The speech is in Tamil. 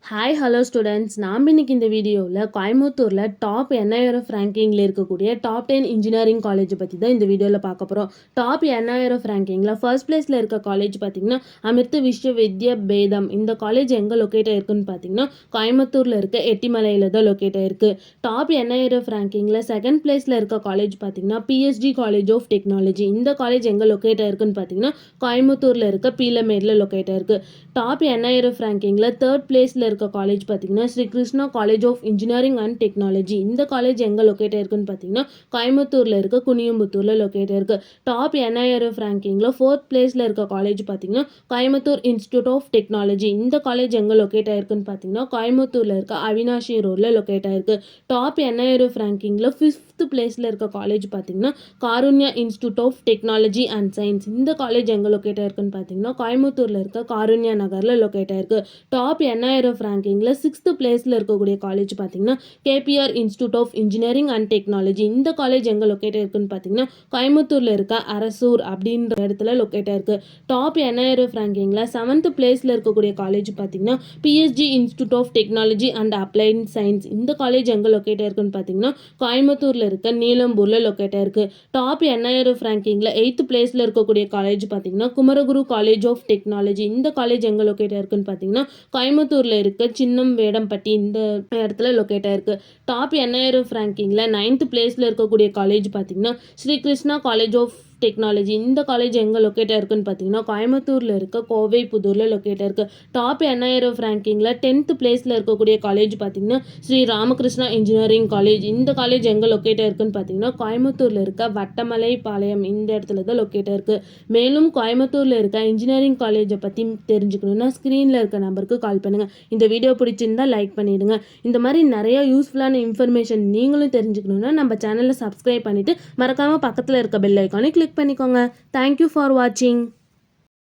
ஹாய் ஹலோ ஸ்டூடெண்ட்ஸ், நாம் இன்னைக்கு இந்த வீடியோவில் கோயம்புத்தூரில் டாப் NIRF ரேங்கிங்கில் இருக்கக்கூடிய டாப் 10 இன்ஜினியரிங் காலேஜ் பற்றி தான் இந்த வீடியோவில் பார்க்க போகிறோம். டாப் NIRF ரேங்கிங்கில் ஃபர்ஸ்ட் பிளேஸில் இருக்க காலேஜ் பார்த்திங்கன்னா அமிர்த விஸ்வவித்யா பேதம். இந்த காலேஜ் எங்கே லொக்கேட் ஆயிருக்குன்னு பார்த்தீங்கன்னா கோயம்புத்தூரில் இருக்க எட்டிமலையில் தான் லொக்கேட் ஆயிருக்கு. டாப் NIRF ரேங்கிங்கில் செகண்ட் பிளேஸில் இருக்க காலேஜ் பார்த்திங்கன்னா PSG காலேஜ் ஆஃப் டெக்னாலஜி. இந்த காலேஜ் எங்கே லொக்கேட் ஆயிருக்குன்னு பார்த்தீங்கன்னா கோயம்புத்தூரில் இருக்க பீலமேடில் லொக்கேட் ஆயிருக்கு. டாப் NIRF ரேங்கிங்கில் தேர்ட் பிளேஸில் இருக்க காலேஜ் பார்த்தீங்கன்னா Sri Krishna college of engineering and technology. இந்த காலேஜ் எங்கே லொக்கேட் ஆயிருக்குன்னு பார்த்தீங்கன்னா கோயம்புத்தூரில் இருக்க குனியம்புத்தூரில் லொக்கேட் ஆயிருக்கு. டாப் NIRF ரேங்கிங்கில் ஃபோர்த் பிளேஸில் இருக்க காலேஜ் பார்த்தீங்கன்னா கோயம்புத்தூர் இன்ஸ்டியூட் ஆஃப் டெக்னாலஜி. இந்த காலேஜ் எங்கே லொக்கேட் ஆயிருக்குன்னு பார்த்தீங்கன்னா கோயம்புத்தூரில் இருக்க அவினாஷி ரோடில் லொக்கேட் ஆயிருக்கு. டாப் NIRF ரேங்கிங்கில் ஃபிஃப்த் பிளேஸில் இருக்க காலேஜ் பார்த்தீங்கன்னா Karunya institute of technology and science. இந்த காலேஜ் எங்கே லொக்கேட் ஆயிருக்குன்னு பார்த்தீங்கன்னா கோயம்புத்தூரில் இருக்க காருண்யா நகரில் லொக்கேட் ஆயிருக்கு. டாப் NIRF ரேங்கிங்கில் சிக்ஸ்த் பிளேஸில் இருக்கக்கூடிய காலேஜ் பார்த்தீங்கன்னா KPR institute of engineering and technology. இந்த காலேஜ் எங்கே லொக்கேட் ஆயிருக்குன்னு பார்த்தீங்கன்னா கோயம்புத்தூரில் இருக்க அரசூர் அப்படின்ற இடத்துல லொக்கேட் ஆயிருக்கு. டாப் NIRF ரேங்கிங்கில் செவன்த் பிளேஸில் இருக்கக்கூடிய காலேஜ் பார்த்தீங்கன்னா PSG institute of technology and applied science. இந்த காலேஜ் எங்கே லொக்கேட் ஆயிருக்குன்னு பார்த்தீங்கன்னா கோயம்புத்தூரில் இருக்க நீலம்பூரில் லொக்கேட் ஆயிருக்கு. டாப் NIRF ரேங்கிங்கில் எயித்து பிளேஸில் இருக்கக்கூடிய காலேஜ் பார்த்தீங்கன்னா குமரகுரு காலேஜ் ஆஃப் டெக்னாலஜி. இந்த காலேஜ் எங்கே லொக்கேட் ஆயிருக்குன்னு பார்த்தீங்கன்னா கோயம்புத்தூரில் இருக்க சின்னம் வேடம்பட்டி இந்த இடத்துல லொக்கேட் ஆயிருக்கு. டாப் NIRF ரேங்கிங்கில் நைன்த் பிளேஸில் இருக்கக்கூடிய காலேஜ் பார்த்தீங்கன்னா Sri Krishna college of technology. இந்த காலேஜ் எங்கே லொக்கேட் ஆயிருக்குன்னு பார்த்தீங்கன்னா கோயம்புத்தூரில் இருக்க கோவை புதூரில் லொக்கேட் ஆயிருக்கு. டாப் NIRF ரேங்கிங்கில் 10th பிளேஸில் இருக்கக்கூடிய காலேஜ் பார்த்தீங்கன்னா ஸ்ரீ ராமகிருஷ்ணா இன்ஜினியரிங் காலேஜ். இந்த காலேஜ் எங்கே லொக்கேட் ஆயிருக்குன்னு பார்த்தீங்கன்னா கோயம்புத்தூரில் இருக்க வட்டமலை பாளையம் இந்த இடத்துல தான் லொக்கேட் ஆயிருக்கு. மேலும் கோயம்புத்தூரில் இருக்க இன்ஜினியரிங் காலேஜை பற்றி தெரிஞ்சுக்கணுன்னா ஸ்க்ரீனில் இருக்க நம்பருக்கு கால் பண்ணுங்கள். இந்த வீடியோ பிடிச்சிருந்தா லைக் பண்ணிடுங்க. இந்த மாதிரி நிறைய யூஸ்ஃபுல்லான இன்ஃபர்மேஷன் நீங்களும் தெரிஞ்சுக்கணுன்னா நம்ம சேனலை சப்ஸ்கிரைப் பண்ணிவிட்டு மறக்காமல் பக்கத்தில் இருக்க பெல் ஐக்கானை கிளிக் பண்ணிக்கோங்க. தேங்க்யூ ஃபார் வாட்சிங்.